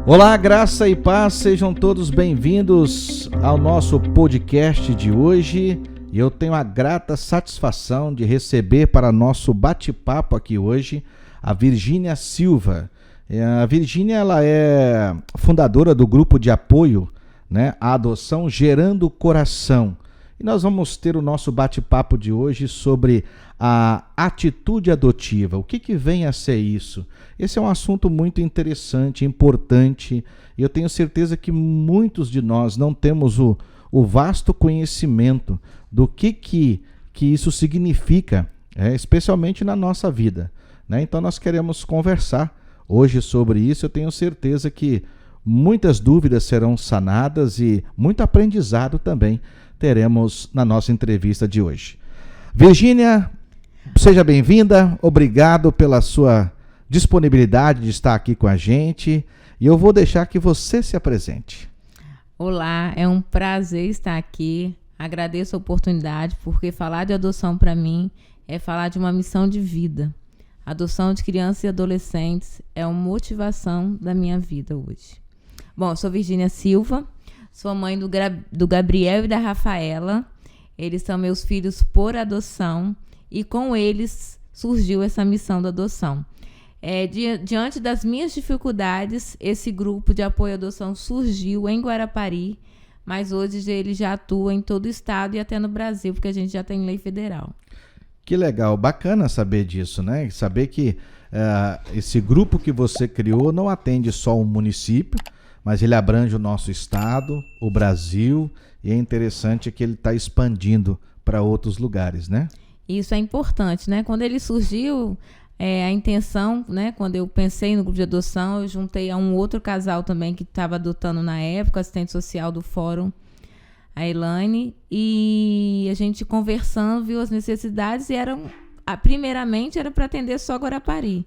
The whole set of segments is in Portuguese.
Olá, graça e paz, sejam todos bem-vindos ao nosso podcast de hoje. E eu tenho a grata satisfação de receber para nosso bate-papo aqui hoje a Virgínia Silva. A Virgínia, ela é fundadora do grupo de apoio, à adoção Gerando Coração. E nós vamos ter o nosso bate-papo de hoje sobre a atitude adotiva. O que vem a ser isso? Esse é um assunto muito interessante, importante, e eu tenho certeza que muitos de nós não temos o vasto conhecimento do que isso significa, especialmente na nossa vida. Então nós queremos conversar hoje sobre isso. Eu tenho certeza que muitas dúvidas serão sanadas e muito aprendizado também teremos na nossa entrevista de hoje. Virgínia, seja bem-vinda, obrigado pela sua disponibilidade de estar aqui com a gente, e eu vou deixar que você se apresente. Olá, é um prazer estar aqui, agradeço a oportunidade, porque falar de adoção para mim é falar de uma missão de vida. Adoção de crianças e adolescentes é uma motivação da minha vida hoje. Bom, eu sou Virgínia Silva, sou mãe do Gabriel e da Rafaela. Eles são meus filhos por adoção e com eles surgiu essa missão da adoção. Diante das minhas dificuldades, esse grupo de apoio à adoção surgiu em Guarapari, mas hoje ele já atua em todo o estado e até no Brasil, porque a gente já tem lei federal. Que legal, bacana saber disso, né? Saber que esse grupo que você criou não atende só um município, mas ele abrange o nosso estado, o Brasil, e é interessante que ele está expandindo para outros lugares, né? Isso é importante, né? Quando ele surgiu, a intenção, né? Quando eu pensei no grupo de adoção, eu juntei a um outro casal também que estava adotando na época, assistente social do fórum, a Elaine, e a gente conversando, viu as necessidades e primeiramente era para atender só Guarapari.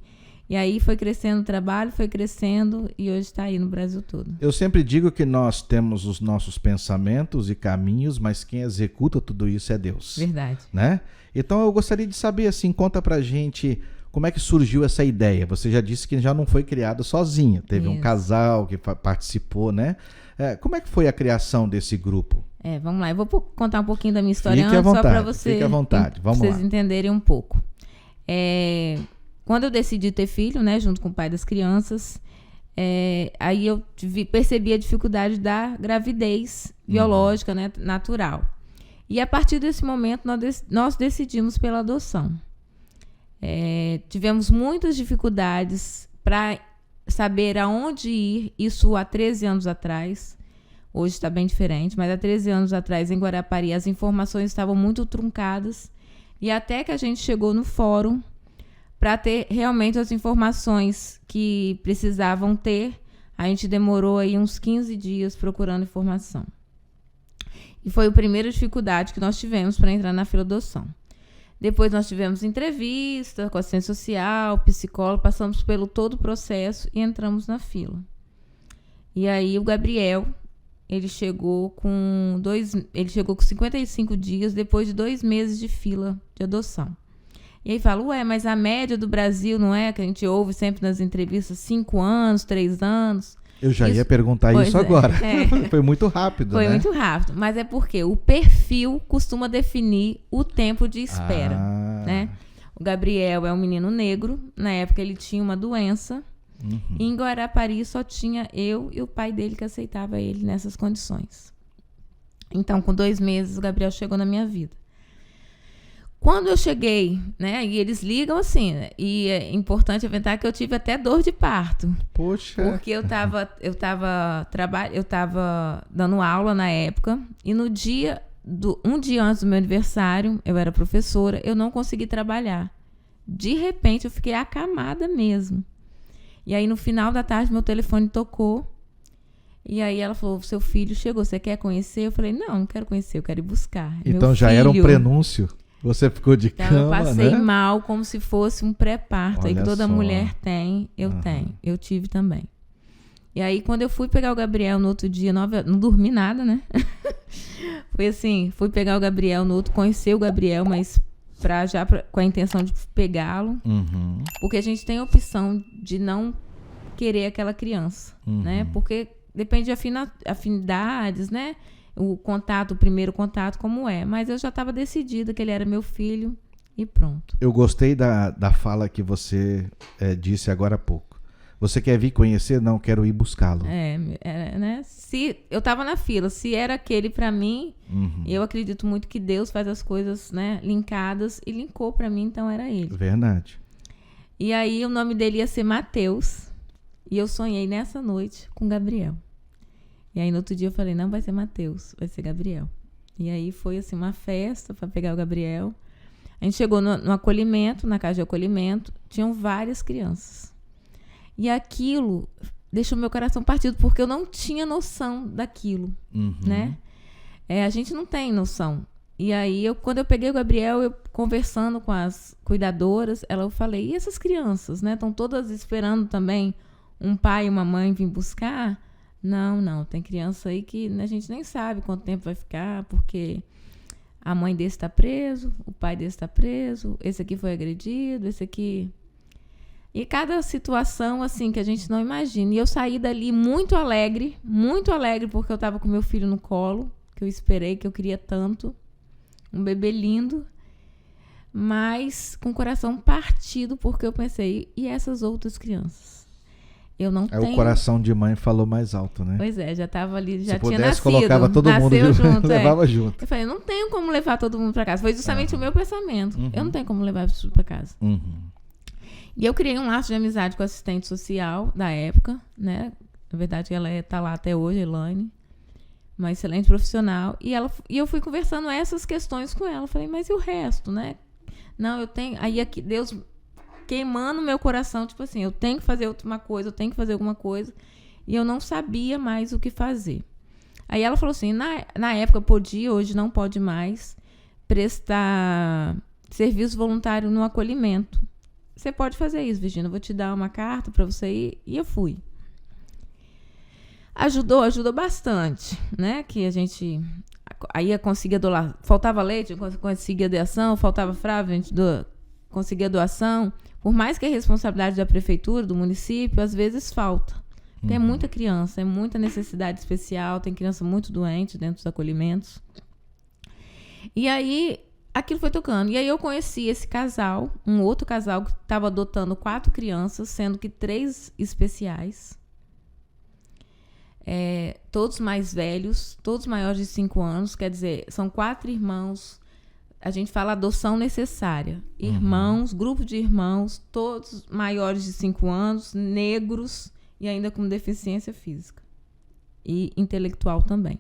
E aí foi crescendo o trabalho, foi crescendo e hoje está aí no Brasil todo. Eu sempre digo que nós temos os nossos pensamentos e caminhos, mas quem executa tudo isso é Deus. Verdade. Né? Então eu gostaria de saber, assim, conta pra gente como é que surgiu essa ideia. Você já disse que já não foi criado sozinha, teve um casal que participou, né? Como é que foi a criação desse grupo? Vamos lá, eu vou contar um pouquinho da minha história Fique à vontade, só para vocês entenderem um pouco. Quando eu decidi ter filho, né, junto com o pai das crianças, aí eu percebi a dificuldade da gravidez biológica, né, natural. E a partir desse momento nós decidimos pela adoção. Tivemos muitas dificuldades para saber aonde ir, isso há 13 anos atrás. Hoje está bem diferente, mas há 13 anos atrás, em Guarapari, as informações estavam muito truncadas. E até que a gente chegou no fórum para ter realmente as informações que precisavam ter, a gente demorou aí uns 15 dias procurando informação. E foi a primeira dificuldade que nós tivemos para entrar na fila de adoção. Depois nós tivemos entrevista com assistente social, psicólogo, passamos pelo todo o processo e entramos na fila. E aí o Gabriel, ele chegou com 55 dias depois de 2 meses de fila de adoção. E aí fala, mas a média do Brasil, não é? Que a gente ouve sempre nas entrevistas, 5 anos, 3 anos. Eu já ia perguntar isso agora. Foi muito rápido, Foi muito rápido, mas é porque o perfil costuma definir o tempo de espera, né? O Gabriel é um menino negro, na época ele tinha uma doença, e em Guarapari só tinha eu e o pai dele que aceitava ele nessas condições. Então, com 2 meses, o Gabriel chegou na minha vida. Quando eu cheguei, né, e eles ligam assim, e é importante aventar que eu tive até dor de parto. Poxa! Porque eu tava dando aula na época, e um dia antes do meu aniversário, eu era professora, eu não consegui trabalhar. De repente, eu fiquei acamada mesmo. E aí, no final da tarde, meu telefone tocou, e aí ela falou, seu filho chegou, você quer conhecer? Eu falei, não quero conhecer, eu quero ir buscar. Então já era um prenúncio? Você ficou de cama, eu passei mal como se fosse um pré-parto. Aí que toda mulher tem, eu tenho. Eu tive também. E aí, quando eu fui pegar o Gabriel no outro dia, não dormi nada, né? Foi assim, fui pegar o Gabriel no outro, conhecer o Gabriel, mas com a intenção de pegá-lo. Uhum. Porque a gente tem a opção de não querer aquela criança, né? Porque depende de afinidades, né? O primeiro contato, como é. Mas eu já estava decidida que ele era meu filho e pronto. Eu gostei da fala que você disse agora há pouco. Você quer vir conhecer? Não, quero ir buscá-lo. Né? Se eu estava na fila, se era aquele para mim, eu acredito muito que Deus faz as coisas, né, linkadas, e linkou para mim, então era ele. Verdade. E aí o nome dele ia ser Mateus, e eu sonhei nessa noite com Gabriel. E aí no outro dia eu falei, não vai ser Mateus, vai ser Gabriel. E aí foi assim uma festa para pegar o Gabriel. A gente chegou no acolhimento, na casa de acolhimento, tinham várias crianças. E aquilo deixou meu coração partido, porque eu não tinha noção daquilo, né? A gente não tem noção. E aí, quando eu peguei o Gabriel, eu conversando com as cuidadoras, eu falei, e essas crianças, né? Estão todas esperando também um pai e uma mãe vir buscar? Não, tem criança aí que a gente nem sabe quanto tempo vai ficar, porque a mãe desse está preso, o pai desse está preso, esse aqui foi agredido, esse aqui... E cada situação, assim, que a gente não imagina. E eu saí dali muito alegre, porque eu estava com meu filho no colo, que eu esperei, que eu queria tanto. Um bebê lindo, mas com o coração partido, porque eu pensei, e essas outras crianças? Eu não tenho... O coração de mãe falou mais alto, né? Pois é, já estava ali, já Se tinha pudesse, nascido. Colocava todo mundo junto, levava junto. Eu falei, eu não tenho como levar todo mundo para casa. Foi justamente o meu pensamento. Eu não tenho como levar isso para casa. E eu criei um laço de amizade com a assistente social da época, né? Na verdade, ela está lá até hoje, Elaine. Uma excelente profissional. E eu fui conversando essas questões com ela. Falei, mas e o resto, né? Não, eu tenho... Aí aqui, Deus queimando meu coração, tipo assim, eu tenho que fazer uma coisa, eu tenho que fazer alguma coisa. E eu não sabia mais o que fazer. Aí ela falou assim, na época podia, hoje não pode mais, prestar serviço voluntário no acolhimento. Você pode fazer isso, Virgínia. Eu vou te dar uma carta para você ir. E eu fui. Ajudou bastante, né? Que a gente... Aí eu conseguia doar... Faltava leite, eu conseguia doação. Faltava fralda, a gente conseguia doação. Por mais que a responsabilidade da prefeitura, do município, às vezes falta. Porque é muita criança, é muita necessidade especial. Tem criança muito doente dentro dos acolhimentos. E aí... Aquilo foi tocando. E aí eu conheci esse casal, um outro casal que estava adotando 4 crianças, sendo que 3 especiais. Todos mais velhos, todos maiores de 5 anos. Quer dizer, são 4 irmãos. A gente fala adoção necessária. Irmãos, grupo de irmãos, todos maiores de 5 anos, negros e ainda com deficiência física. E intelectual também.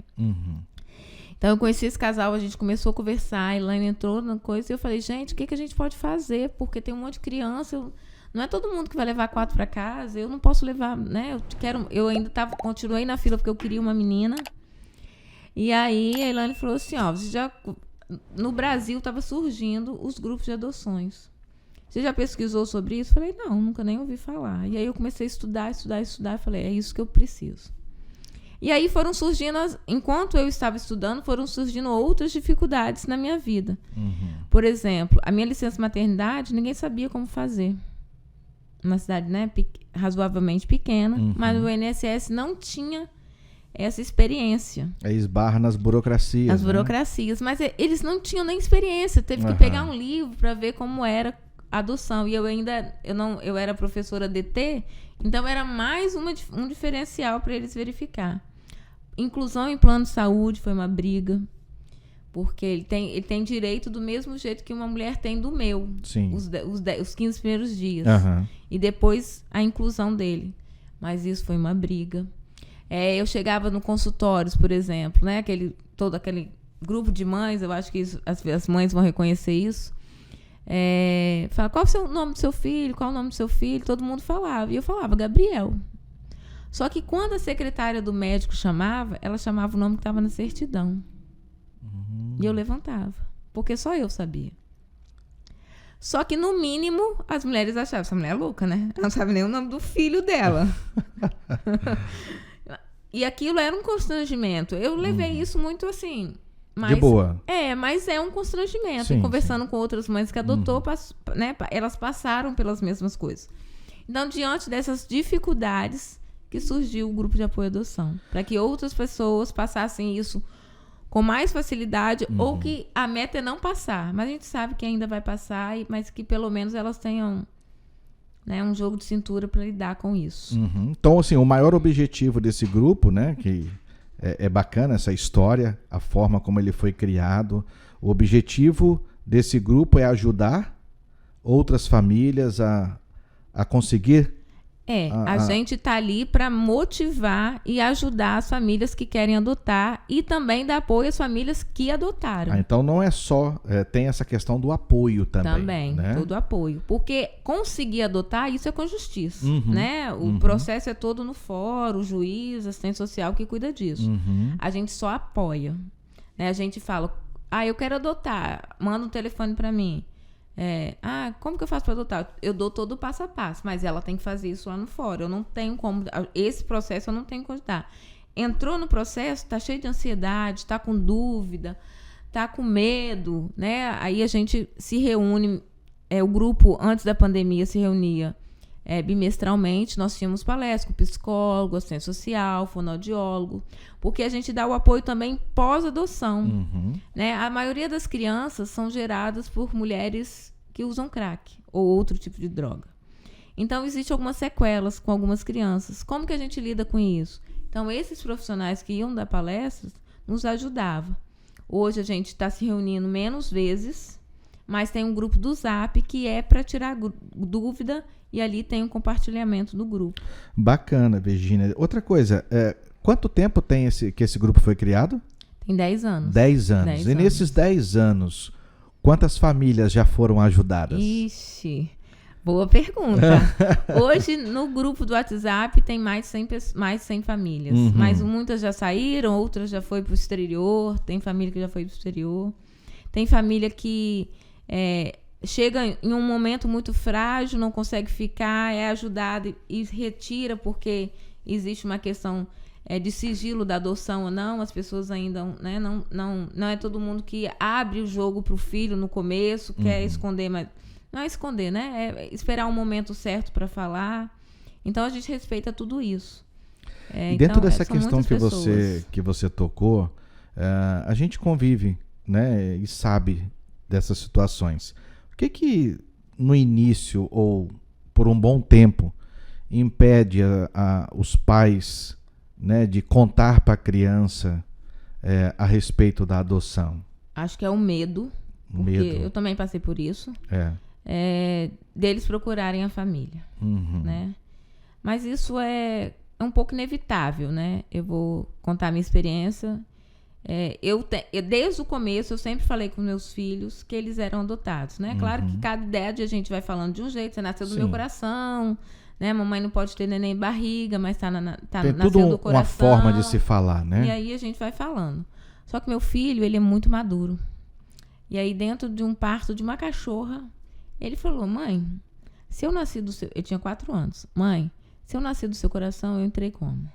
Então, eu conheci esse casal, a gente começou a conversar, a Elaine entrou na coisa e eu falei, gente, o que a gente pode fazer? Porque tem um monte de criança, não é todo mundo que vai levar 4 para casa, eu não posso levar, né? Eu ainda continuei na fila porque eu queria uma menina. E aí, a Elaine falou assim, no Brasil estava surgindo os grupos de adoções. Você já pesquisou sobre isso? Eu falei, não, nunca nem ouvi falar. E aí eu comecei a estudar, e falei, é isso que eu preciso. E aí foram surgindo, enquanto eu estava estudando, foram surgindo outras dificuldades na minha vida. Por exemplo, a minha licença maternidade, ninguém sabia como fazer. Uma cidade, né, razoavelmente pequena, mas o INSS não tinha essa experiência. Aí esbarra nas burocracias. Nas burocracias, mas eles não tinham nem experiência. Teve que pegar um livro para ver como era a adoção. E eu era professora DT, então era mais um diferencial para eles verificar. Inclusão em plano de saúde foi uma briga, porque ele tem direito do mesmo jeito que uma mulher tem do meu. Sim. Os 15 primeiros dias. E depois a inclusão dele. Mas isso foi uma briga. Eu chegava no consultórios, por exemplo, né? Todo aquele grupo de mães, eu acho que as mães vão reconhecer isso. Fala, qual é o nome do seu filho? Qual é o nome do seu filho? Todo mundo falava. E eu falava, Gabriel. Só que quando a secretária do médico chamava, ela chamava o nome que estava na certidão. E eu levantava. Porque só eu sabia. Só que, no mínimo, as mulheres achavam, essa mulher é louca, né? Ela não sabe nem o nome do filho dela. E aquilo era um constrangimento. Eu levei isso muito assim... Mas, de boa. Mas é um constrangimento. Sim, conversando com outras mães que adotou, né, elas passaram pelas mesmas coisas. Então, diante dessas dificuldades que surgiu o grupo de apoio à adoção, para que outras pessoas passassem isso com mais facilidade, ou que a meta é não passar, mas a gente sabe que ainda vai passar, mas que pelo menos elas tenham, né, um jogo de cintura para lidar com isso. Então, assim, o maior objetivo desse grupo, né, que é bacana essa história, a forma como ele foi criado, o objetivo desse grupo é ajudar outras famílias a conseguir... A gente tá ali para motivar e ajudar as famílias que querem adotar e também dar apoio às famílias que adotaram. Então não é só, tem essa questão do apoio também. Também, né? Todo apoio. Porque conseguir adotar, isso é com justiça, né? O processo é todo no fórum, o juiz, assistente social que cuida disso. A gente só apoia, né? A gente fala, eu quero adotar, manda um telefone para mim. Como que eu faço para adotar? Eu dou todo o passo a passo, mas ela tem que fazer isso lá no fórum. Eu não tenho como, esse processo eu não tenho como ajudar. Entrou no processo, tá cheio de ansiedade, tá com dúvida, tá com medo, né? Aí a gente se reúne, o grupo antes da pandemia se reunia bimestralmente. Nós tínhamos palestras com psicólogo, assistente social, fonoaudiólogo, porque a gente dá o apoio também pós-adoção. Né? A maioria das crianças são geradas por mulheres que usam crack ou outro tipo de droga. Então, existem algumas sequelas com algumas crianças. Como que a gente lida com isso? Então, esses profissionais que iam dar palestras nos ajudavam. Hoje a gente está se reunindo menos vezes, mas tem um grupo do Zap que é para tirar dúvida, e ali tem um compartilhamento do grupo. Bacana, Virgínia. Outra coisa, quanto tempo tem que esse grupo foi criado? Tem 10 anos. 10 anos. Nesses 10 anos, quantas famílias já foram ajudadas? Ixi, boa pergunta. Hoje, no grupo do WhatsApp, tem mais de 100 famílias. Mas muitas já saíram, outras já foi para o exterior. Tem família que já foi para o exterior. Tem família que... chega em um momento muito frágil, não consegue ficar, é ajudado e retira porque existe uma questão de sigilo da adoção ou não. As pessoas ainda, né, não é todo mundo que abre o jogo para o filho no começo, quer esconder, mas não é esconder, né? É esperar o momento certo para falar. Então a gente respeita tudo isso. Dentro dessa questão que você tocou, a gente convive, né, e sabe dessas situações. O que no início ou por um bom tempo impede os pais, né, de contar para a criança a respeito da adoção? Acho que é o medo, porque eu também passei por isso, deles procurarem a família, né? Mas isso é um pouco inevitável, né? Eu vou contar a minha experiência. Desde o começo, eu sempre falei com meus filhos que eles eram adotados, né? Claro que cada idade a gente vai falando de um jeito. Você nasceu do meu coração, né? Mamãe não pode ter neném em barriga, mas tá nascendo do coração. Uma forma de se falar, né? E aí a gente vai falando. Só que meu filho, ele é muito maduro. E aí, dentro de um parto de uma cachorra, ele falou, mãe, se eu nasci do seu... Eu tinha 4 anos. Mãe, se eu nasci do seu coração, eu entrei como?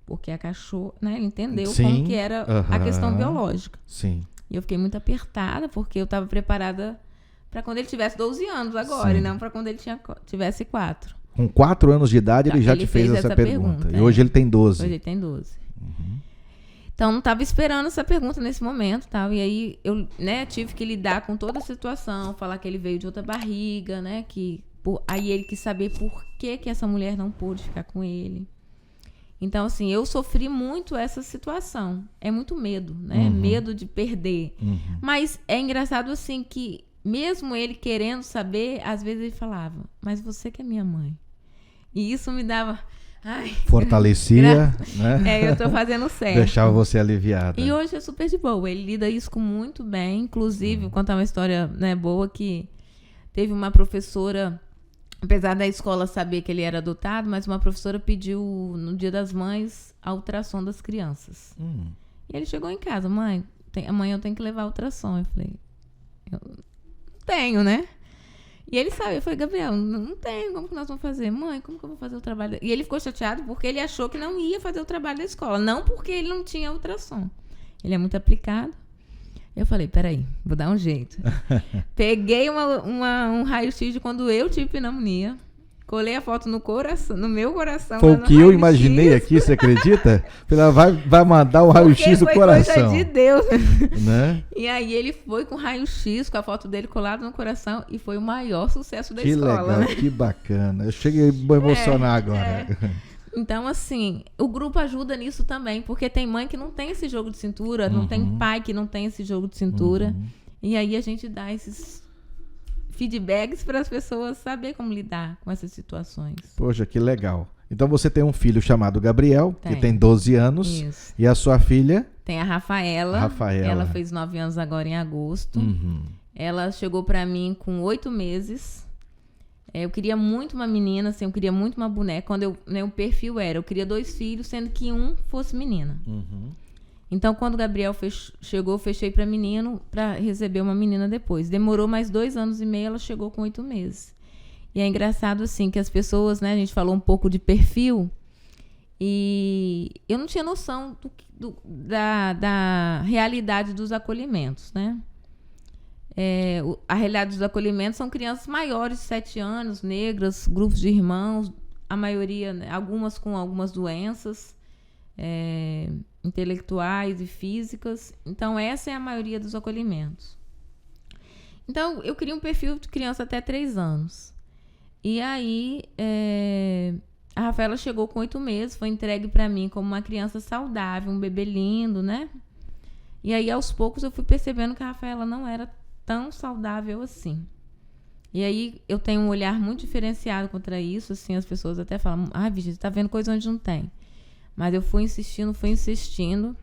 Porque a cachorra, né, ele entendeu como que era a questão biológica. Sim. E eu fiquei muito apertada, porque eu estava preparada para quando ele tivesse 12 anos agora, e não para quando ele tivesse 4. Com 4 anos de idade, ele já te fez essa pergunta. E hoje ele tem 12. Hoje ele tem 12. Então, não estava esperando essa pergunta nesse momento, tal. E aí, eu, né, tive que lidar com toda a situação, falar que ele veio de outra barriga, né, aí ele quis saber por que essa mulher não pôde ficar com ele. Então, assim, eu sofri muito essa situação. É muito medo, né? Medo de perder. Mas é engraçado, assim, que mesmo ele querendo saber, às vezes ele falava, mas você que é minha mãe. E isso me dava... fortalecia, né? Eu tô fazendo certo. Deixava você aliviada. E hoje é super de boa. Ele lida isso com muito bem. Inclusive, vou contar uma história, né, boa, que teve uma professora... Apesar da escola saber que ele era adotado, mas uma professora pediu, no Dia das Mães, a ultrassom das crianças. E ele chegou em casa, mãe, amanhã eu tenho que levar a ultrassom. Eu falei, eu não tenho, né? E ele sabe, eu falei, Gabriel, não tenho, como que nós vamos fazer? Mãe, como que eu vou fazer o trabalho? E ele ficou chateado porque ele achou que não ia fazer o trabalho da escola, não porque ele não tinha ultrassom. Ele é muito aplicado. Eu falei, peraí, vou dar um jeito. Peguei um raio-x de quando eu tive pneumonia, Colei a foto no coração, no meu coração. Foi o que eu imaginei aqui, você acredita? Ela vai mandar o raio-x do coração. Coisa de Deus. Né? E aí ele foi com raio-x, com a foto dele colada no coração, e foi o maior sucesso da escola. Que legal, né? Que bacana. Eu cheguei a me emocionar agora. Então, assim, o grupo ajuda nisso também, porque tem mãe que não tem esse jogo de cintura, não tem pai que não tem esse jogo de cintura. E aí a gente dá esses feedbacks para as pessoas saber como lidar com essas situações. Poxa, que legal. Então você tem um filho chamado Gabriel, que tem 12 anos. Isso. E a sua filha? Tem a Rafaela. Ela fez 9 anos agora em agosto. Ela chegou para mim com 8 meses. Eu queria muito uma menina, assim, eu queria muito uma boneca. Quando o perfil era, eu queria 2 filhos, sendo que um fosse menina. Então, quando o Gabriel chegou, eu fechei para menino, para receber uma menina depois. Demorou mais 2 anos e meio, ela chegou com 8 meses. E é engraçado, assim, que as pessoas, né, a gente falou um pouco de perfil, e eu não tinha noção da realidade dos acolhimentos, né? A realidade dos acolhimentos são crianças maiores de 7 anos, negras, grupos de irmãos, a maioria, né, algumas com algumas doenças intelectuais e físicas. Então, essa é a maioria dos acolhimentos. Então, eu queria um perfil de criança até 3 anos. E aí, a Rafaela chegou com 8 meses, foi entregue para mim como uma criança saudável, um bebê lindo, né? E aí, aos poucos, eu fui percebendo que a Rafaela não era tão saudável assim. E aí eu tenho um olhar muito diferenciado contra isso, assim, as pessoas até falam, Virgínia, tá vendo coisa onde não tem. Mas eu fui insistindo,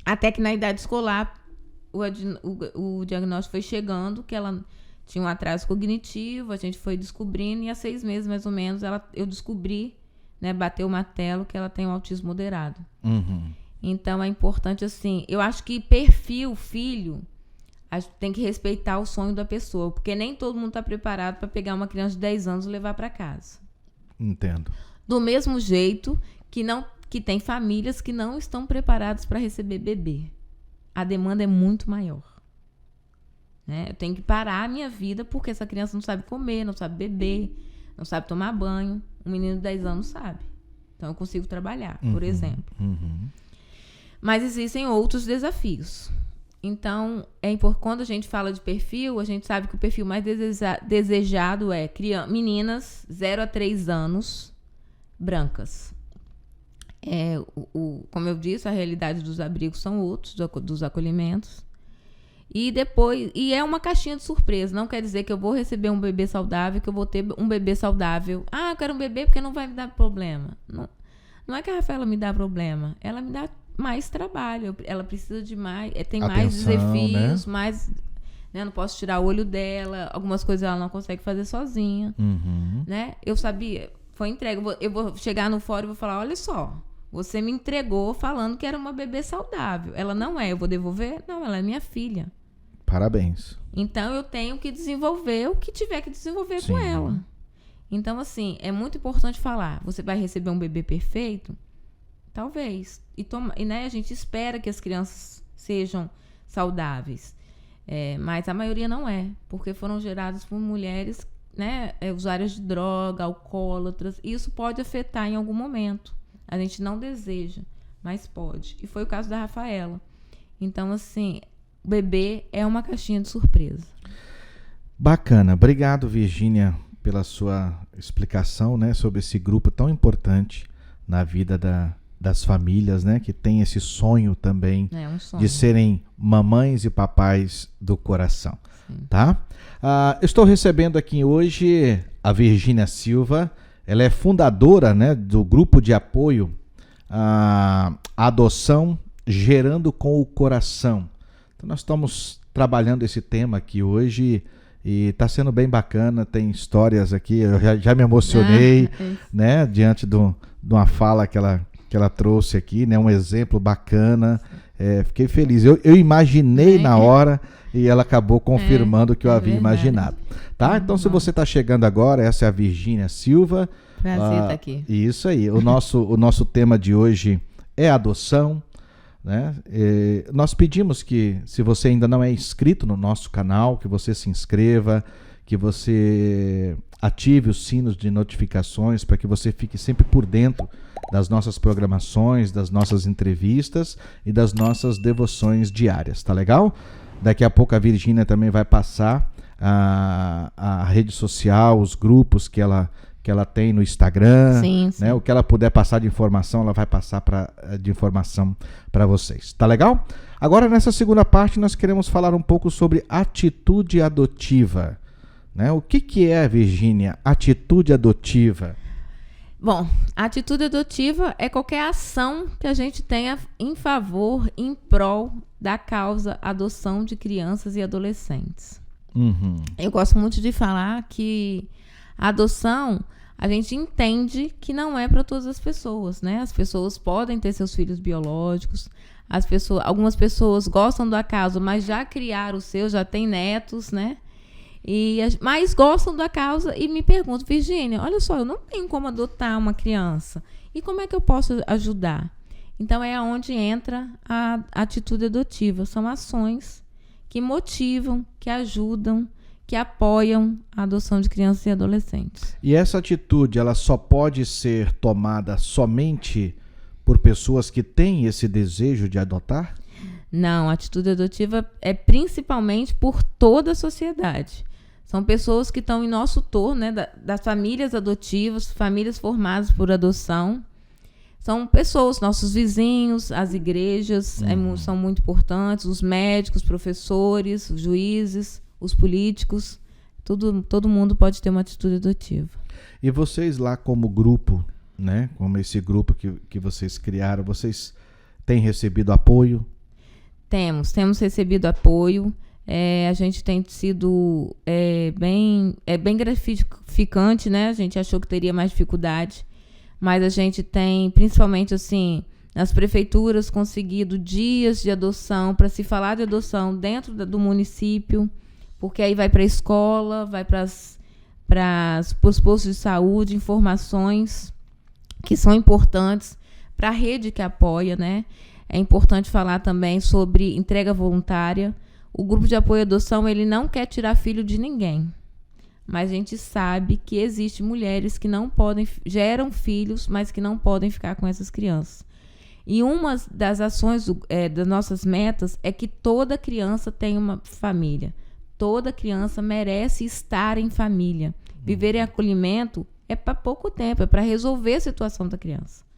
até que na idade escolar o diagnóstico foi chegando, que ela tinha um atraso cognitivo, a gente foi descobrindo, e há 6 meses mais ou menos eu descobri, né, bateu o martelo, que ela tem um autismo moderado. Então é importante, assim, eu acho que perfil, filho, a gente tem que respeitar o sonho da pessoa, porque nem todo mundo está preparado para pegar uma criança de 10 anos e levar para casa. Entendo. Do mesmo jeito que tem famílias que não estão preparadas para receber bebê. A demanda é muito maior. Né? Eu tenho que parar a minha vida porque essa criança não sabe comer, não sabe beber, não sabe tomar banho. Um menino de 10 anos sabe. Então eu consigo trabalhar, por exemplo. Mas existem outros desafios. Então, quando a gente fala de perfil, a gente sabe que o perfil mais desejado é meninas 0 a 3 anos, brancas. Como eu disse, a realidade dos abrigos são outros, dos acolhimentos. E é uma caixinha de surpresa. Não quer dizer que eu vou receber um bebê saudável, que eu vou ter um bebê saudável. Eu quero um bebê porque não vai me dar problema. Não é que a Rafaela me dá problema. Ela me dá mais trabalho, ela precisa de mais, tem atenção, mais desafios, né? Mais, né? Não posso tirar o olho dela, algumas coisas ela não consegue fazer sozinha, né? Eu sabia, foi entregue, eu vou chegar no fórum e vou falar, olha só, você me entregou falando que era uma bebê saudável, ela não é, eu vou devolver? Não, ela é minha filha. Parabéns. Então eu tenho que desenvolver o que tiver que desenvolver com ela. Então, assim, é muito importante falar, você vai receber um bebê perfeito? Talvez. Né, a gente espera que as crianças sejam saudáveis. Mas a maioria não é. Porque foram geradas por mulheres, né, usuárias de droga, alcoólatras. E isso pode afetar em algum momento. A gente não deseja, mas pode. E foi o caso da Rafaela. Então, assim, o bebê é uma caixinha de surpresa. Bacana. Obrigado, Virgínia, pela sua explicação, né, sobre esse grupo tão importante na vida das famílias, né, que tem esse sonho também de serem mamães e papais do coração. Tá? Estou recebendo aqui hoje a Virgínia Silva. Ela é fundadora, né, do grupo de apoio à adoção Gerando com o Coração. Então nós estamos trabalhando esse tema aqui hoje e está sendo bem bacana. Tem histórias aqui, eu já me emocionei, né, diante de uma fala que ela trouxe aqui, né? Um exemplo bacana. Fiquei feliz. Eu imaginei na hora e ela acabou confirmando o que eu havia imaginado. Tá? Então, se você está chegando agora, essa é a Virgínia Silva. Prazer estar aqui. Isso aí. O nosso tema de hoje é adoção. Né? Nós pedimos que, se você ainda não é inscrito no nosso canal, que você se inscreva, que você ative os sinos de notificações para que você fique sempre por dentro das nossas programações, das nossas entrevistas e das nossas devoções diárias, tá legal? Daqui a pouco a Virgínia também vai passar a rede social, os grupos que ela tem no Instagram, sim. Né? O que ela puder passar de informação, ela vai passar de informação para vocês. Tá legal? Agora, nessa segunda parte, nós queremos falar um pouco sobre atitude adotiva. Né? O que é, Virgínia, atitude adotiva? Bom, a atitude adotiva é qualquer ação que a gente tenha em favor, em prol da causa adoção de crianças e adolescentes. Uhum. Eu gosto muito de falar que a adoção, a gente entende que não é para todas as pessoas, né? As pessoas podem ter seus filhos biológicos, algumas pessoas gostam do acaso, mas já criaram os seus, já têm netos, né? Mas gostam da causa e me perguntam, Virgínia, olha só, eu não tenho como adotar uma criança. E como é que eu posso ajudar? Então é onde entra a atitude adotiva. São ações que motivam, que ajudam, que apoiam a adoção de crianças e adolescentes. E essa atitude, ela só pode ser tomada somente por pessoas que têm esse desejo de adotar? Não, a atitude adotiva é principalmente por toda a sociedade. São pessoas que estão em nosso torno, né, das famílias adotivas, famílias formadas por adoção. São pessoas, nossos vizinhos, as igrejas são muito importantes, os médicos, professores, os juízes, os políticos. Todo mundo pode ter uma atitude adotiva. E vocês lá como grupo, né, como esse grupo que vocês criaram, vocês têm recebido apoio? Temos recebido apoio. A gente tem sido bem gratificante, né? A gente achou que teria mais dificuldade, mas a gente tem, principalmente assim, nas prefeituras, conseguido dias de adoção, para se falar de adoção dentro do município, porque aí vai para a escola, vai para os postos de saúde, informações que são importantes para a rede que apoia, né? É importante falar também sobre entrega voluntária. O grupo de apoio à adoção, ele não quer tirar filho de ninguém. Mas a gente sabe que existem mulheres que não podem, geram filhos, mas que não podem ficar com essas crianças. E uma das ações das nossas metas é que toda criança tenha uma família. Toda criança merece estar em família. Viver em acolhimento é para pouco tempo, é para resolver a situação da criança.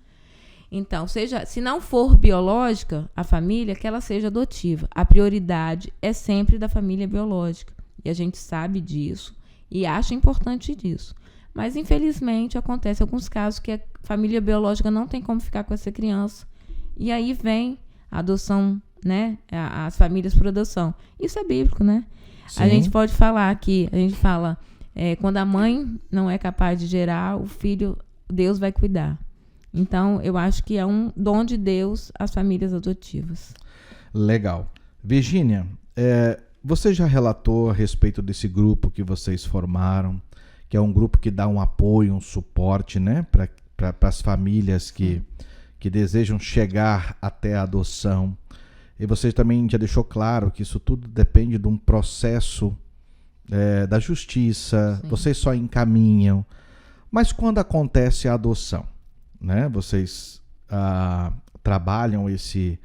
Então, se não for biológica a família, que ela seja adotiva. A prioridade é sempre da família biológica. E a gente sabe disso e acha importante disso. Mas, infelizmente, acontece alguns casos que a família biológica não tem como ficar com essa criança. E aí vem a adoção, né? As famílias por adoção. Isso é bíblico, né? Sim. A gente pode falar que, a gente fala, quando a mãe não é capaz de gerar, o filho, Deus vai cuidar. Então, eu acho que é um dom de Deus as famílias adotivas. Legal. Virgínia, você já relatou a respeito desse grupo que vocês formaram, que é um grupo que dá um apoio, um suporte, né, para as famílias que desejam chegar até a adoção. E você também já deixou claro que isso tudo depende de um processo da justiça. Sim. Vocês só encaminham. Mas quando acontece a adoção, né? Vocês trabalham esse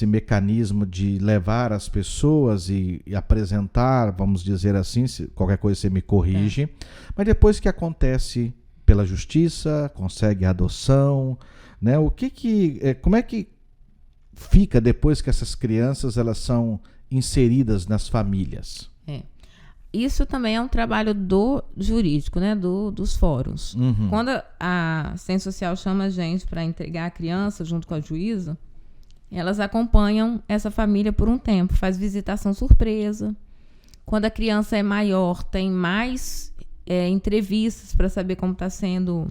mecanismo de levar as pessoas e apresentar, vamos dizer assim, se qualquer coisa você me corrige, mas depois que acontece pela justiça, consegue a adoção, né? Como é que fica depois que essas crianças elas são inseridas nas famílias? Isso também é um trabalho do jurídico, né? Dos fóruns. Uhum. Quando a assistência social chama a gente para entregar a criança junto com a juíza, elas acompanham essa família por um tempo, faz visitação surpresa. Quando a criança é maior, tem mais entrevistas para saber como está sendo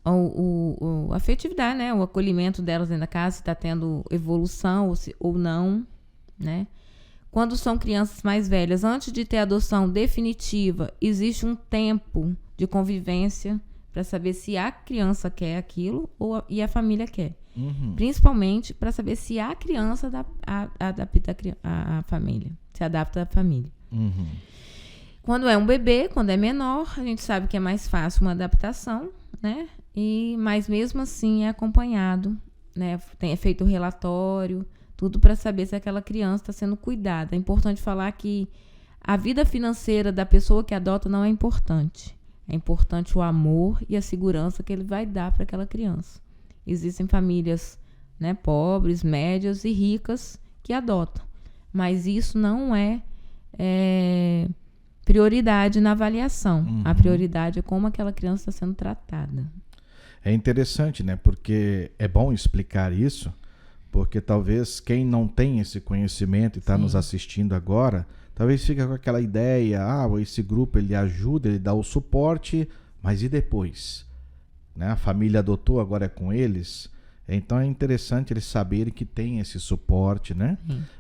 a afetividade, né? O acolhimento delas dentro da casa, se está tendo evolução ou não, né? Quando são crianças mais velhas, antes de ter a adoção definitiva, existe um tempo de convivência para saber se a criança quer aquilo e a família quer. Uhum. Principalmente para saber se a criança adapta a família, se adapta à família. Uhum. Quando é um bebê, quando é menor, a gente sabe que é mais fácil uma adaptação, né? Mas mesmo assim é acompanhado, né? É feito o relatório, tudo para saber se aquela criança está sendo cuidada. É importante falar que a vida financeira da pessoa que adota não é importante. É importante o amor e a segurança que ele vai dar para aquela criança. Existem famílias, né, pobres, médias e ricas que adotam, mas isso não é prioridade na avaliação. A prioridade é como aquela criança está sendo tratada. É interessante, né? Porque é bom explicar isso, porque talvez quem não tem esse conhecimento e está nos assistindo agora, talvez fique com aquela ideia, esse grupo ele ajuda, ele dá o suporte, mas e depois? Né? A família adotou, agora é com eles. Então é interessante eles saberem que tem esse suporte, né?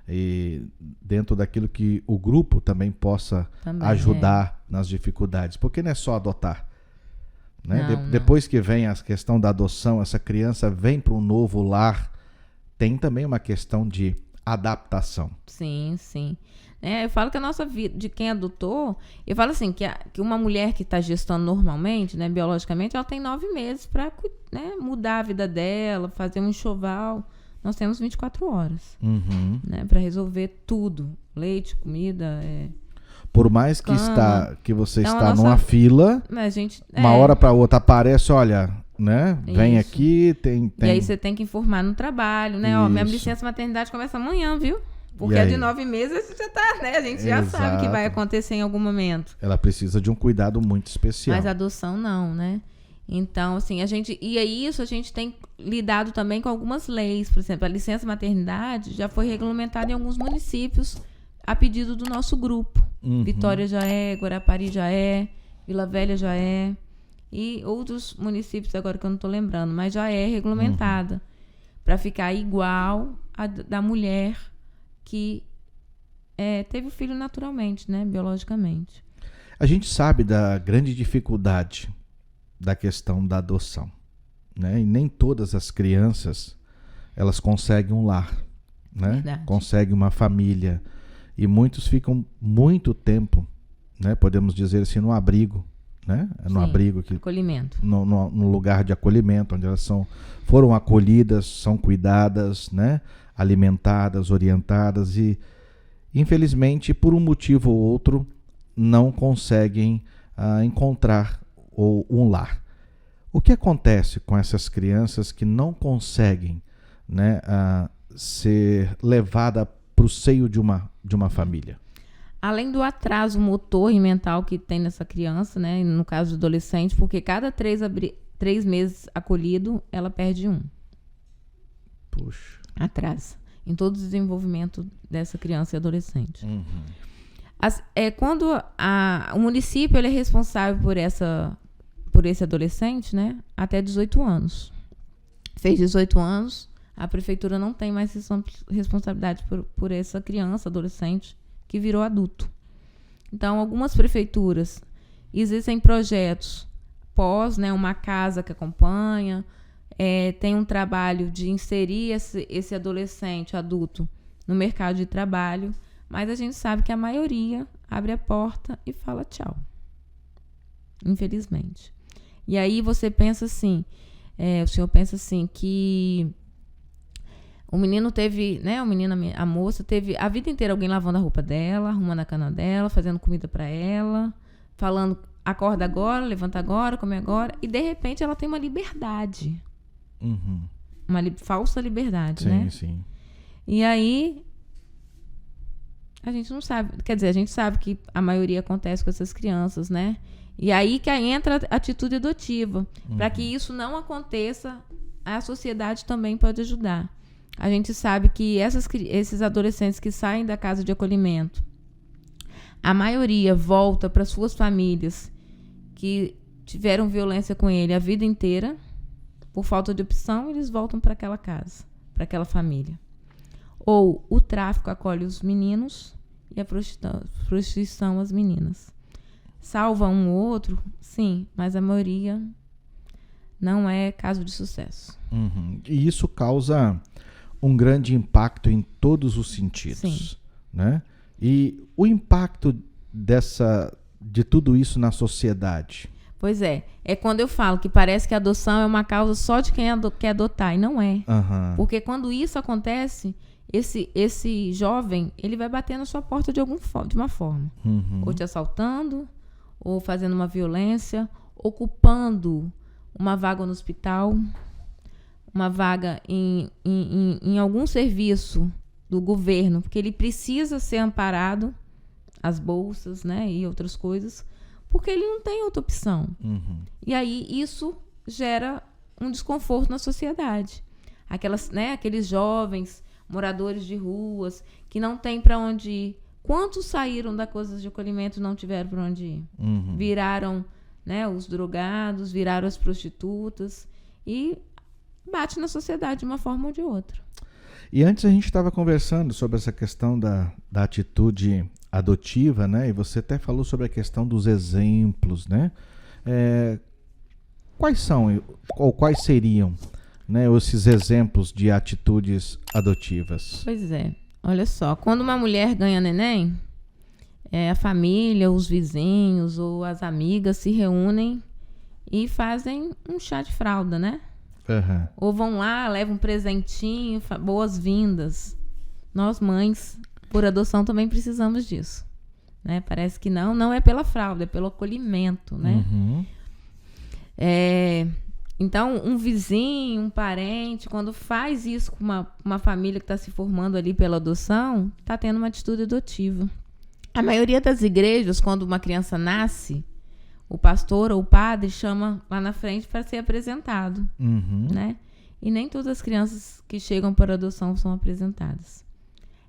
E dentro daquilo que o grupo também possa ajudar nas dificuldades. Porque não é só adotar. Né? Depois que vem a questão da adoção, essa criança vem para um novo lar, tem também uma questão de adaptação. Sim, sim. Eu falo que a nossa vida, de quem adotou, eu falo assim, que uma mulher que está gestando normalmente, né, biologicamente, ela tem 9 meses para, né, mudar a vida dela, fazer um enxoval. Nós temos 24 horas, né, para resolver tudo. Leite, comida, Por mais que você está numa fila, uma hora para outra aparece, olha, né? Vem aqui, tem... E aí você tem que informar no trabalho, né? Ó, minha licença maternidade começa amanhã, viu? Porque a de 9 meses já tá, né? A gente já sabe que vai acontecer em algum momento. Ela precisa de um cuidado muito especial. Mas a adoção não, né? Então, assim, a gente tem lidado também com algumas leis. Por exemplo, a licença maternidade já foi regulamentada em alguns municípios a pedido do nosso grupo. Vitória já é, Guarapari já é, Vila Velha já é. E outros municípios agora que eu não estou lembrando, mas já é regulamentada. Para ficar igual a da mulher que teve o filho naturalmente, né? Biologicamente. A gente sabe da grande dificuldade da questão da adoção, né? E nem todas as crianças elas conseguem um lar, né? Conseguem uma família. E muitos ficam muito tempo, né? Podemos dizer assim, no abrigo, né? No abrigo que acolhimento. No lugar de acolhimento, onde elas foram acolhidas, são cuidadas, né? Alimentadas, orientadas e, infelizmente, por um motivo ou outro, não conseguem encontrar um lar. O que acontece com essas crianças que não conseguem, né, ser levada para o seio de uma família? Além do atraso motor e mental que tem nessa criança, né, no caso do adolescente, porque cada 3 meses acolhido, ela perde um. Puxa. Atrasa em todo o desenvolvimento dessa criança e adolescente. Quando o município ele é responsável por esse adolescente, né, até 18 anos. Fez 18 anos, a prefeitura não tem mais responsabilidade por essa criança, adolescente, que virou adulto. Então, algumas prefeituras, existem projetos pós, né, uma casa que acompanha, tem um trabalho de inserir esse adolescente, adulto, no mercado de trabalho, mas a gente sabe que a maioria abre a porta e fala tchau. Infelizmente. E aí você pensa assim, o senhor pensa assim, que o menino teve, né, a moça teve a vida inteira alguém lavando a roupa dela, arrumando a cama dela, fazendo comida para ela, falando, acorda agora, levanta agora, come agora, e de repente ela tem uma liberdade. Uma falsa liberdade, né? Sim. E aí, a gente não sabe, quer dizer, a gente sabe que a maioria acontece com essas crianças, né? E aí que entra a atitude adotiva. Para que isso não aconteça, a sociedade também pode ajudar. A gente sabe que esses adolescentes que saem da casa de acolhimento, a maioria volta para suas famílias que tiveram violência com ele a vida inteira. Por falta de opção, eles voltam para aquela casa, para aquela família. Ou o tráfico acolhe os meninos e a prostituição as meninas. Salva um ou outro, sim, mas a maioria não é caso de sucesso. E isso causa um grande impacto em todos os sentidos. Sim. Né? E o impacto de tudo isso na sociedade? Pois é quando eu falo que parece que a adoção é uma causa só de quem quer adotar, e não é. Uhum. Porque quando isso acontece, esse jovem, ele vai bater na sua porta de uma forma. Uhum. Ou te assaltando, ou fazendo uma violência, ocupando uma vaga no hospital, uma vaga em algum serviço do governo, porque ele precisa ser amparado, as bolsas, né, e outras coisas, porque ele não tem outra opção. Uhum. E aí isso gera um desconforto na sociedade. Aqueles jovens moradores de ruas que não têm para onde ir. Quantos saíram da coisas de acolhimento e não tiveram para onde ir? Uhum. Viraram, né, os drogados, viraram as prostitutas e bate na sociedade de uma forma ou de outra. E antes a gente estava conversando sobre essa questão da atitude adotiva, né? E você até falou sobre a questão dos exemplos, né? Quais são ou quais seriam, né, esses exemplos de atitudes adotivas? Pois é. Olha só, quando uma mulher ganha neném, a família, os vizinhos ou as amigas se reúnem e fazem um chá de fralda, né? Uhum. Ou vão lá, levam um presentinho, boas-vindas. Nós, mães, por adoção, também precisamos disso. Né? Parece que não é pela fralda, é pelo acolhimento, né? Uhum. Então, um vizinho, um parente, quando faz isso com uma família que está se formando ali pela adoção, está tendo uma atitude adotiva. A maioria das igrejas, quando uma criança nasce, o pastor ou o padre chama lá na frente para ser apresentado. Uhum. Né? E nem todas as crianças que chegam para adoção são apresentadas.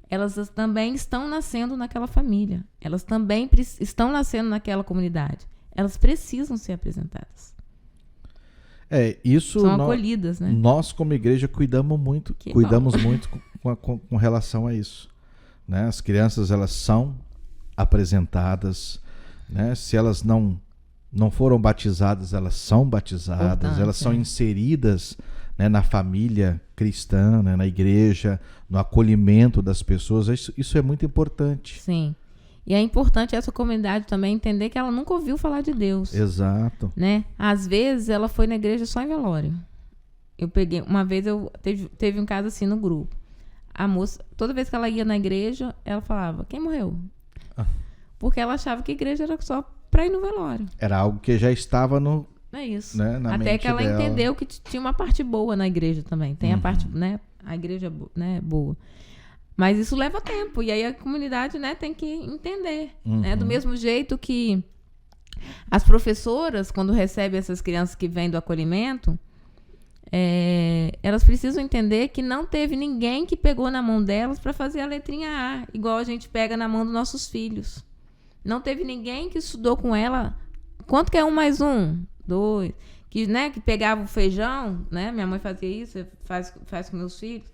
Elas também estão nascendo naquela família. Elas também estão nascendo naquela comunidade. Elas precisam ser apresentadas. Isso são acolhidas, né? Nós, como igreja, cuidamos muito com relação a isso. Né? As crianças, elas são apresentadas, né? Se elas não foram batizadas, elas são batizadas, importante, elas são inseridas, né, na família cristã, né, na igreja, no acolhimento das pessoas. Isso é muito importante. Sim. E é importante essa comunidade também entender que ela nunca ouviu falar de Deus. Exato. Né? Às vezes ela foi na igreja só em velório. Uma vez teve um caso assim no grupo. A moça, toda vez que ela ia na igreja, ela falava, quem morreu? Porque ela achava que a igreja era só para ir no velório. Era algo que já estava no... É isso. Né, na até mente que ela dela. entendeu que tinha uma parte boa na igreja também. Tem a parte, né? A igreja, né, boa. Mas isso leva tempo. E aí a comunidade, né, tem que entender. Né? Do mesmo jeito que as professoras, quando recebem essas crianças que vêm do acolhimento, elas precisam entender que não teve ninguém que pegou na mão delas para fazer a letrinha A, igual a gente pega na mão dos nossos filhos. Não teve ninguém que estudou com ela. Quanto que é 1 mais 1? 2. Que pegava o feijão, né? Minha mãe fazia isso, faz com meus filhos.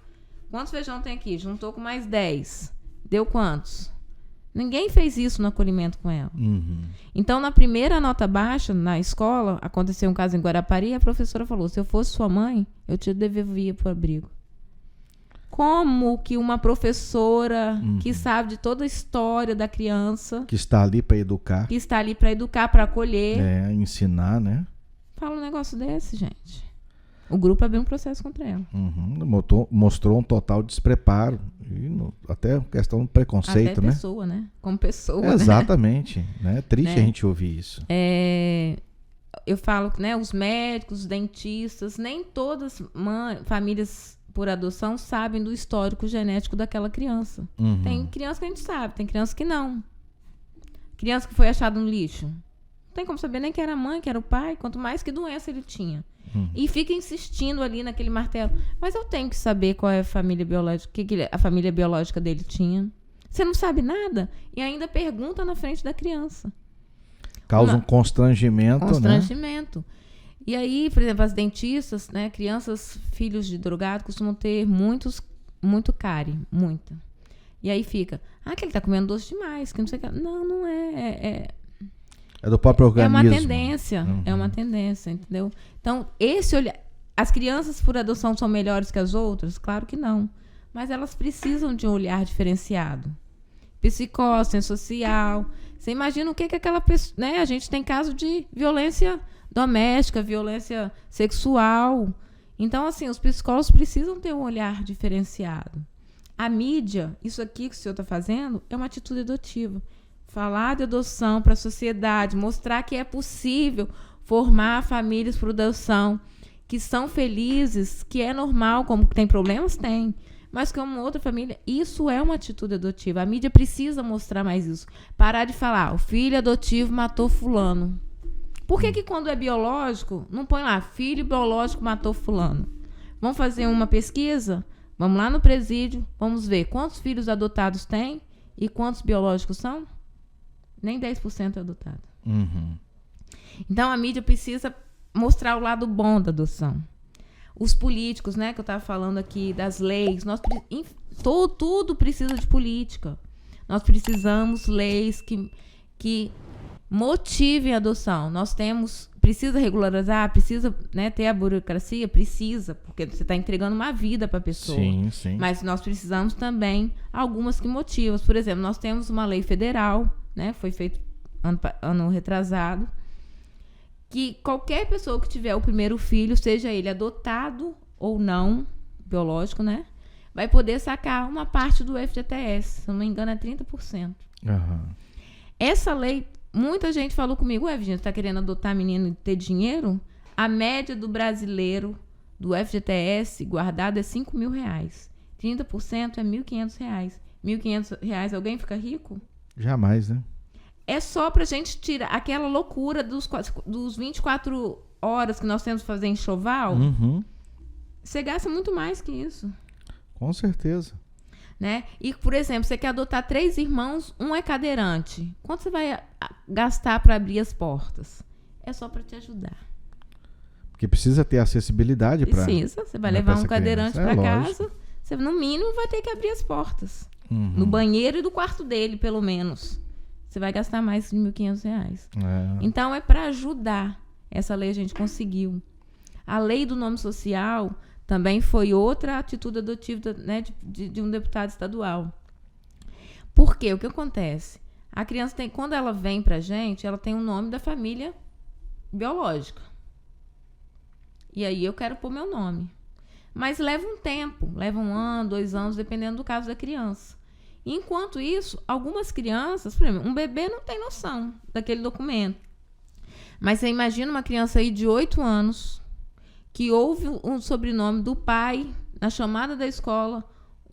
Quantos feijão tem aqui? Juntou com mais 10. Deu quantos? Ninguém fez isso no acolhimento com ela. Então, na primeira nota baixa, na escola, aconteceu um caso em Guarapari, e a professora falou, se eu fosse sua mãe, eu te devolvia pro abrigo. Como que uma professora que sabe de toda a história da criança... Que está ali para educar. Que está ali para educar, para acolher. Ensinar, né? Fala um negócio desse, gente. O grupo abriu um processo contra ela. Mostrou um total despreparo. Até questão do preconceito, até pessoa, né? Como pessoa, exatamente. Né? É triste a gente ouvir isso. Eu falo que, né, os médicos, os dentistas, nem todas famílias por adoção sabem do histórico genético daquela criança. Tem criança que a gente sabe, tem criança que não. Criança que foi achada no lixo. Não tem como saber nem que era a mãe, que era o pai, quanto mais que doença ele tinha. E fica insistindo ali naquele martelo. Mas eu tenho que saber qual é a família biológica, o que a família biológica dele tinha. Você não sabe nada e ainda pergunta na frente da criança. Causa um constrangimento, Constrangimento. Né? E aí, por exemplo, as dentistas, né, crianças, filhos de drogado, costumam ter muito cárie, muita. E aí fica, que ele tá comendo doce demais, que não sei o que. Não é. É do próprio organismo. É uma tendência, entendeu? Então, as crianças por adoção são melhores que as outras? Claro que não. Mas elas precisam de um olhar diferenciado. psicose, social. Você imagina o que aquela pessoa... Né? A gente tem caso de violência doméstica, violência sexual. Então, assim, os psicólogos precisam ter um olhar diferenciado. A mídia, isso aqui que o senhor está fazendo, é uma atitude adotiva. Falar de adoção para a sociedade, mostrar que é possível formar famílias por adoção, que são felizes, que é normal, como tem problemas, tem. Mas que é uma outra família, isso é uma atitude adotiva. A mídia precisa mostrar mais isso. Parar de falar, o filho adotivo matou fulano. Por que quando é biológico, não põe lá, filho biológico matou fulano? Vamos fazer uma pesquisa? Vamos lá no presídio, vamos ver quantos filhos adotados tem e quantos biológicos são? Nem 10% é adotado. Uhum. Então, a mídia precisa mostrar o lado bom da adoção. Os políticos, né, que eu estava falando aqui, das leis, tudo precisa de política. Nós precisamos leis que motivem a adoção. Precisa regularizar, precisa, né, ter a burocracia, precisa, porque você está entregando uma vida para a pessoa. Sim, sim. Mas nós precisamos também algumas que motivam. Por exemplo, nós temos uma lei federal, né, foi feito ano retrasado, que qualquer pessoa que tiver o primeiro filho, seja ele adotado ou não, biológico, né, vai poder sacar uma parte do FGTS. Se não me engano, é 30%. Uhum. Essa lei, muita gente falou comigo, Virginia, você está querendo adotar menino e ter dinheiro? A média do brasileiro do FGTS guardado é R$5.000. 30% é R$1.500. R$1.500, alguém fica rico? Jamais, né? É só pra gente tirar aquela loucura dos 24 horas que nós temos que fazer enxoval. Uhum. Você gasta muito mais que isso. Com certeza. Né? E, por exemplo, você quer adotar 3 irmãos, um é cadeirante. Quanto você vai gastar para abrir as portas? É só para te ajudar. Porque precisa ter acessibilidade para... Precisa. Você vai levar um cadeirante para casa, você, no mínimo, vai ter que abrir as portas. Uhum. No banheiro e do quarto dele, pelo menos. Você vai gastar mais de R$1.500. Então, é para ajudar. Essa lei a gente conseguiu. A lei do nome social também foi outra atitude adotiva, né, de um deputado estadual. Por quê? O que acontece? A criança tem, quando ela vem pra gente, ela tem o nome da família biológica. E aí eu quero pôr meu nome. Mas leva um tempo, leva 1 ano, 2 anos, dependendo do caso da criança. Enquanto isso, algumas crianças, por exemplo, um bebê não tem noção daquele documento. Mas você imagina uma criança aí de 8 anos que ouve um sobrenome do pai na chamada da escola,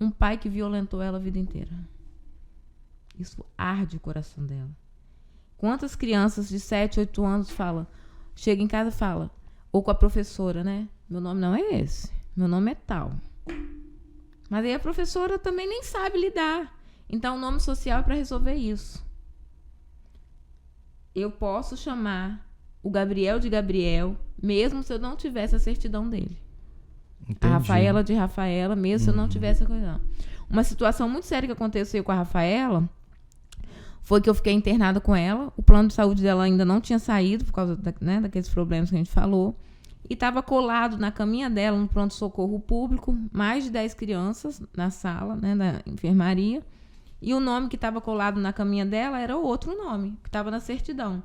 um pai que violentou ela a vida inteira. Isso arde o coração dela. Quantas crianças de 7, 8 anos chega em casa e fala, ou com a professora, né? Meu nome não é esse, meu nome é tal. Mas aí a professora também nem sabe lidar. Então, o nome social é para resolver isso. Eu posso chamar o Gabriel de Gabriel, mesmo se eu não tivesse a certidão dele. Entendi. A Rafaela de Rafaela, mesmo se eu não tivesse a coisa. Uma situação muito séria que aconteceu com a Rafaela foi que eu fiquei internada com ela. O plano de saúde dela ainda não tinha saído por causa daqueles problemas que a gente falou. E estava colado na caminha dela, no pronto-socorro público, mais de 10 crianças na sala, né, da enfermaria. E o nome que estava colado na caminha dela era outro nome, que estava na certidão.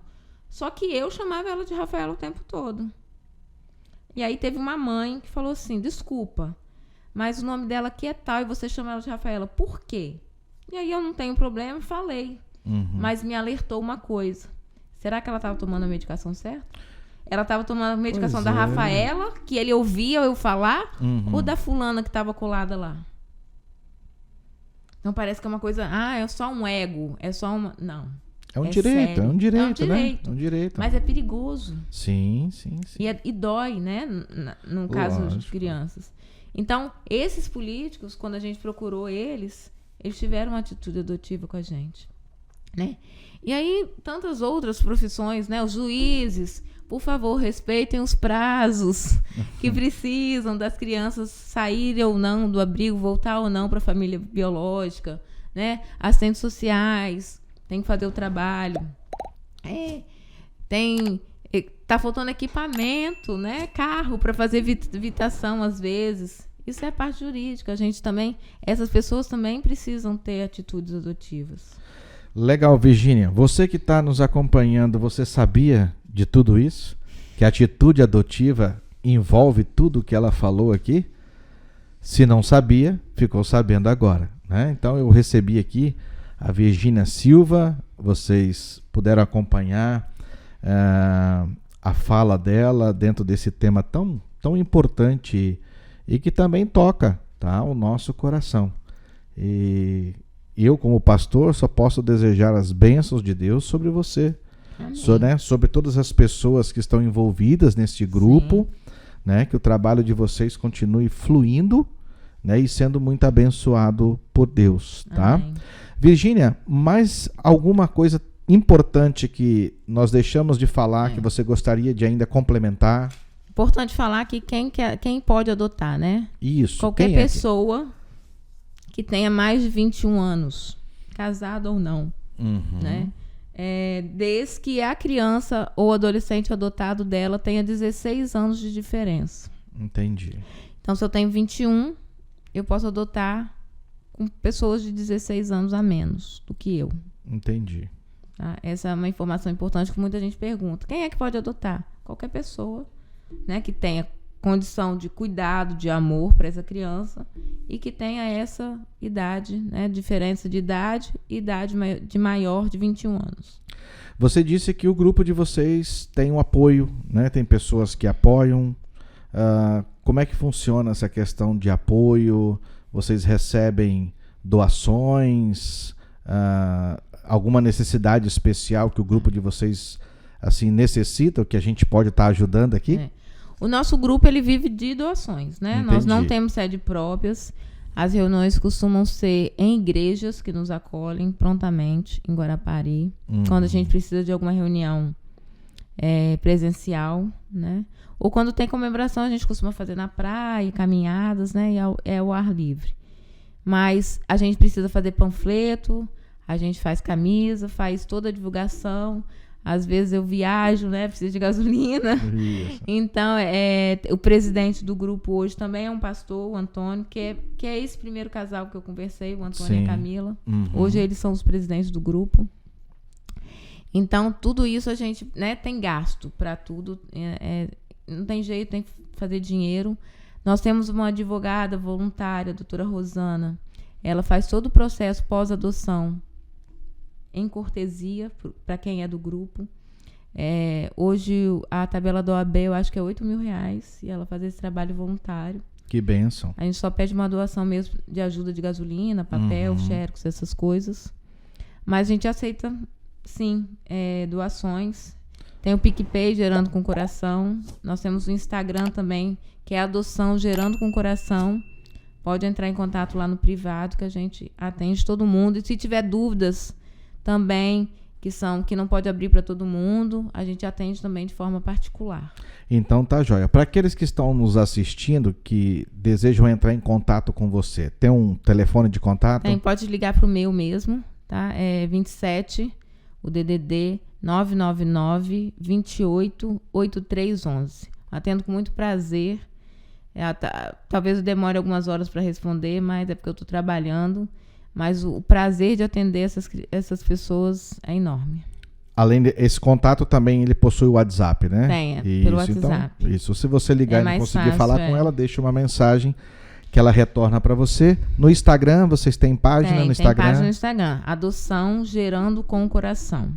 Só que eu chamava ela de Rafaela o tempo todo. E aí teve uma mãe que falou assim, desculpa, mas o nome dela aqui é tal e você chama ela de Rafaela. Por quê? E aí eu não tenho problema, falei. Uhum. Mas me alertou uma coisa. Será que ela estava tomando a medicação certa? Ela estava tomando a medicação da Rafaela, que ele ouvia eu falar, ou da fulana que estava colada lá? Então parece que é uma coisa... é só um ego, é só uma... Não. É um direito, sério. É um direito, né? É um direito. Mas é perigoso. Sim. E dói, né? No caso de crianças. Então, esses políticos, quando a gente procurou eles tiveram uma atitude adotiva com a gente, né? E aí, tantas outras profissões, né? Os juízes, por favor, respeitem os prazos que precisam das crianças saírem ou não do abrigo, voltar ou não para a família biológica, né? Assistentes sociais, tem que fazer o trabalho. Tá faltando equipamento, né? Carro para fazer visitação às vezes. Isso é a parte jurídica. A gente também, essas pessoas também precisam ter atitudes adotivas. Legal, Virgínia. Você que está nos acompanhando, você sabia de tudo isso? Que a atitude adotiva envolve tudo o que ela falou aqui? Se não sabia, ficou sabendo agora, né? Então eu recebi aqui a Virgínia Silva, vocês puderam acompanhar a fala dela dentro desse tema tão importante e que também toca, tá, o nosso coração. E eu, como pastor, só posso desejar as bênçãos de Deus sobre você, sobre todas as pessoas que estão envolvidas nesse grupo, né, que o trabalho de vocês continue fluindo, né, e sendo muito abençoado por Deus, tá? Amém. Virgínia, mais alguma coisa importante que nós deixamos de falar que você gostaria de ainda complementar? Importante falar que quem pode adotar, né? Isso. Qualquer pessoa que tenha mais de 21 anos, casado ou não, né? Desde que a criança ou adolescente adotado dela tenha 16 anos de diferença. Entendi. Então, se eu tenho 21, eu posso adotar com pessoas de 16 anos a menos do que eu. Entendi. Tá? Essa é uma informação importante que muita gente pergunta. Quem é que pode adotar? Qualquer pessoa, né, que tenha condição de cuidado, de amor para essa criança e que tenha essa idade, né, diferença de idade e idade de maior de 21 anos. Você disse que o grupo de vocês tem um apoio, né? Tem pessoas que apoiam. Como é que funciona essa questão de apoio? Vocês recebem doações? Alguma necessidade especial que o grupo de vocês assim necessita, que a gente pode estar ajudando aqui? O nosso grupo ele vive de doações, né? Entendi. Nós não temos sede próprias. As reuniões costumam ser em igrejas que nos acolhem prontamente em Guarapari, quando a gente precisa de alguma reunião presencial, né? Ou quando tem comemoração, a gente costuma fazer na praia, caminhadas, né? E é ao ar livre. Mas a gente precisa fazer panfleto, a gente faz camisa, faz toda a divulgação. Às vezes eu viajo, né? Preciso de gasolina. Isso. Então, o presidente do grupo hoje também é um pastor, o Antônio, que é esse primeiro casal que eu conversei, o Antônio e a Camila. Hoje eles são os presidentes do grupo. Então, tudo isso a gente, né, tem gasto para tudo. Não tem jeito, tem que fazer dinheiro. Nós temos uma advogada voluntária, a doutora Rosana. Ela faz todo o processo pós-adoção em cortesia para quem é do grupo. Hoje a tabela da OAB eu acho que é R$8.000 e ela faz esse trabalho voluntário. Que bênção. A gente só pede uma doação mesmo de ajuda de gasolina, papel, xerox, essas coisas. Mas a gente aceita, sim, doações. Tem o PicPay, Gerando com Coração. Nós temos o Instagram também, que é Adoção Gerando com Coração. Pode entrar em contato lá no privado, que a gente atende todo mundo. E se tiver dúvidas também, que não pode abrir para todo mundo, a gente atende também de forma particular. Então tá joia. Para aqueles que estão nos assistindo, que desejam entrar em contato com você, tem um telefone de contato? Pode ligar para o meu mesmo, tá? 27, o DDD 999 28 8311. Atendo com muito prazer. Talvez eu demore algumas horas para responder, mas é porque eu estou trabalhando. Mas o prazer de atender essas pessoas é enorme. Além desse contato, também ele possui o WhatsApp, né? Tem, pelo WhatsApp. Então, isso, se você ligar e não conseguir falar com ela, deixa uma mensagem que ela retorna para você. No Instagram, vocês têm página no Instagram? Tem página no Instagram. Adoção Gerando com Coração.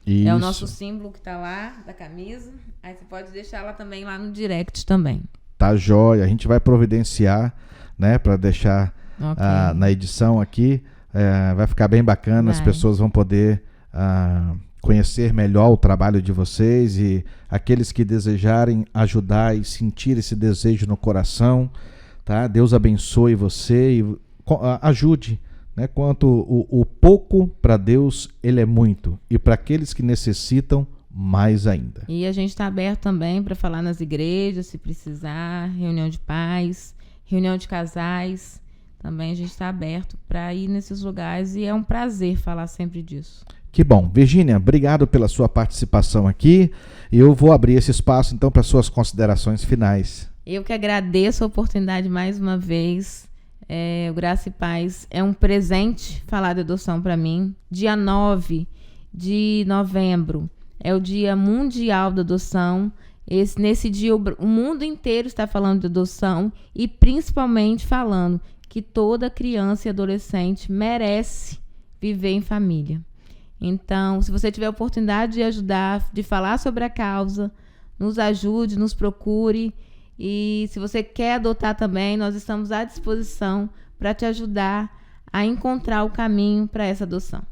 Isso. É o nosso símbolo que está lá, da camisa. Aí você pode deixar ela também lá no direct também. Tá jóia. A gente vai providenciar, né, para deixar na edição aqui. Vai ficar bem bacana. As pessoas vão poder conhecer melhor o trabalho de vocês, e aqueles que desejarem ajudar e sentir esse desejo no coração, tá? Deus abençoe você e ajude, né? Quanto o pouco para Deus, ele é muito, e para aqueles que necessitam, mais ainda. E a gente está aberto também para falar nas igrejas, se precisar, reunião de pais, reunião de casais. Também a gente está aberto para ir nesses lugares, e é um prazer falar sempre disso. Que bom. Virgínia, obrigado pela sua participação aqui. E eu vou abrir esse espaço, então, para suas considerações finais. Eu que agradeço a oportunidade mais uma vez. O Graça e Paz é um presente falar de adoção para mim. Dia 9 de novembro é o Dia Mundial da Adoção. Nesse dia o mundo inteiro está falando de adoção e principalmente falando que toda criança e adolescente merece viver em família. Então, se você tiver a oportunidade de ajudar, de falar sobre a causa, nos ajude, nos procure. E se você quer adotar também, nós estamos à disposição para te ajudar a encontrar o caminho para essa adoção.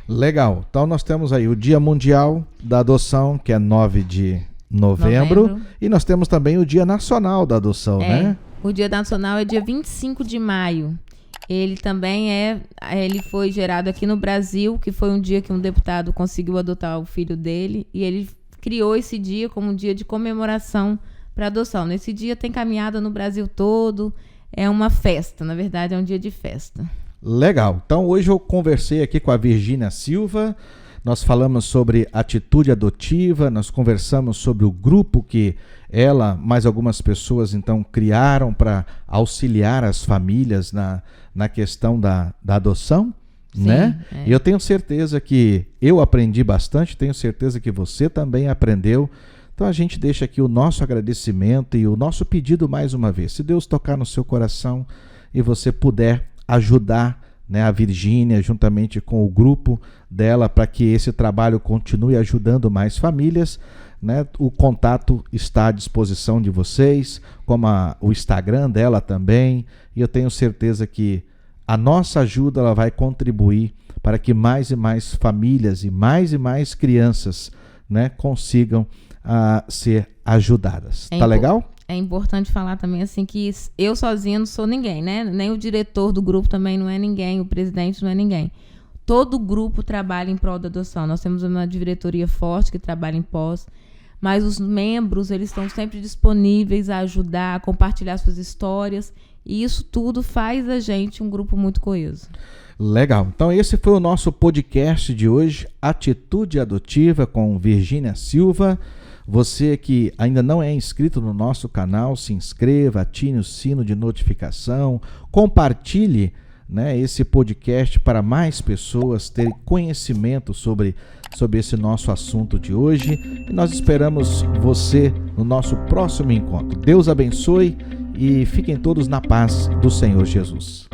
Legal. Então nós temos aí o Dia Mundial da Adoção, que é 9 de novembro. E nós temos também o Dia Nacional da Adoção, né? O Dia Nacional é dia 25 de maio. Ele também ele foi gerado aqui no Brasil, que foi um dia que um deputado conseguiu adotar o filho dele. E ele criou esse dia como um dia de comemoração para adoção. Nesse dia tem caminhada no Brasil todo, é uma festa, na verdade é um dia de festa. Legal, então hoje eu conversei aqui com a Virgínia Silva, nós falamos sobre atitude adotiva, nós conversamos sobre o grupo que ela, mais algumas pessoas então criaram para auxiliar as famílias na questão da adoção. Sim, né? E eu tenho certeza que eu aprendi bastante, tenho certeza que você também aprendeu. Então a gente deixa aqui o nosso agradecimento e o nosso pedido mais uma vez. Se Deus tocar no seu coração e você puder ajudar, né, a Virgínia juntamente com o grupo dela para que esse trabalho continue ajudando mais famílias, né, o contato está à disposição de vocês, como o Instagram dela também. E eu tenho certeza que a nossa ajuda ela vai contribuir para que mais e mais famílias e mais crianças, né, consigam ser ajudadas. Tá legal? É importante falar também assim que eu sozinha não sou ninguém, né? Nem o diretor do grupo também não é ninguém, o presidente não é ninguém. Todo o grupo trabalha em prol da adoção. Nós temos uma diretoria forte que trabalha em pós, mas os membros eles estão sempre disponíveis a ajudar, a compartilhar suas histórias, e isso tudo faz da gente um grupo muito coeso. Legal, então esse foi o nosso podcast de hoje, Atitude Adotiva com Virgínia Silva. Você que ainda não é inscrito no nosso canal, se inscreva, ative o sino de notificação, compartilhe, né, esse podcast para mais pessoas terem conhecimento sobre esse nosso assunto de hoje. E nós esperamos você no nosso próximo encontro. Deus abençoe e fiquem todos na paz do Senhor Jesus.